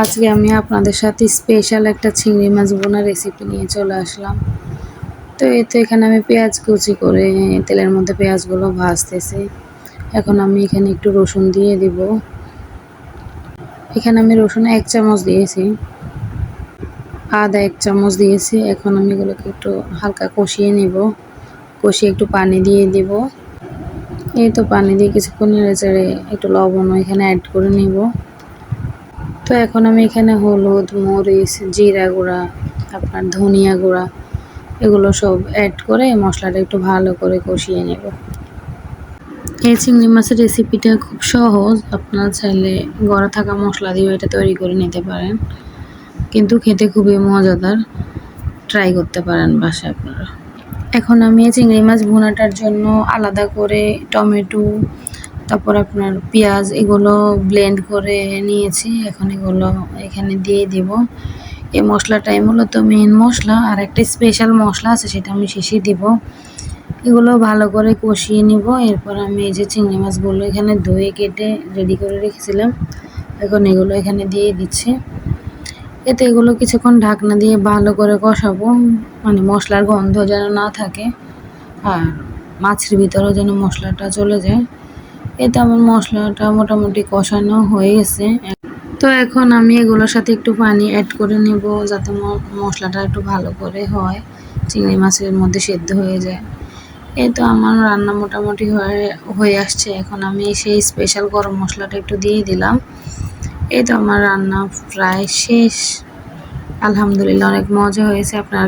আজকে আমি আপনাদের সাথে স্পেশাল একটা চিংড়ি মাছ ভুনা রেসিপি নিয়ে চলে আসলাম। তো এখানে আমি পেঁয়াজ কুচি করে তেলের মধ্যে পেঁয়াজগুলো ভাজতেছি। এখন আমি এখানে একটু রসুন দিয়ে দিব। এখানে আমি রসুন 1 চামচ দিয়েছি, আদা 1 চামচ দিয়েছি। এখন আমি এগুলোকে একটু হালকা কষিয়ে নিব। কষিয়ে একটু পানি দিয়ে দিব। এই তো পানি দিয়ে কিছুক্ষণ নেড়েচেড়ে একটু লবণ এখানে অ্যাড করে নিব। তো এখন আমি এখানে হলুদ, মরিচ, জিরা গুঁড়া, আপনার ধনিয়া গুঁড়া এগুলো সব অ্যাড করে মশলাটা একটু ভালো করে কষিয়ে নেব। এই চিংড়ি মাছের রেসিপিটা খুব সহজ। আপনারা চাইলে ঘরে থাকা মশলা দিয়েও এটা তৈরি করে নিতে পারেন, কিন্তু খেতে খুবই মজাদার। ট্রাই করতে পারেন বাসায় আপনারা। এখন আমি এই চিংড়ি মাছ ভুনাটার জন্য আলাদা করে টমেটো, তারপর আপনার পেঁয়াজ এগুলো ব্লেন্ড করে নিয়েছি। এখন এগুলো এখানে দিয়ে দিব। এই মশলাটাই মূলত মেন মশলা, আর একটা স্পেশাল মশলা আছে সেটা আমি শেষে দিব। এগুলো ভালো করে কষিয়ে নিব। এরপর আমি এই যে চিংড়ি মাছগুলো এখানে ধুয়ে কেটে রেডি করে রেখেছিলাম, এখন এগুলো এখানে দিয়ে দিচ্ছি। এতে এগুলো কিছুক্ষণ ঢাকনা দিয়ে ভালো করে কষাবো, মানে মশলার গন্ধ যেন না থাকে আর মাছের ভিতরেও যেন মশলাটা চলে যায়। এতে আমার মশলাটা মোটামুটি কষানো হয়ে গেছে। তো এখন আমি এগুলোর সাথে একটু পানি অ্যাড করে নেব, যাতে মশলাটা একটু ভালো করে হয়, চিংড়ি মাছের মধ্যে সেদ্ধ হয়ে যায়। এই তো আমার রান্না মোটামুটি হয়ে আসছে। এখন আমি সেই স্পেশাল গরম মশলাটা একটু দিয়ে দিলাম। এই তো আমার রান্না প্রায় শেষ। আলহামদুলিল্লাহ, অনেক মজা হয়েছে। আপনার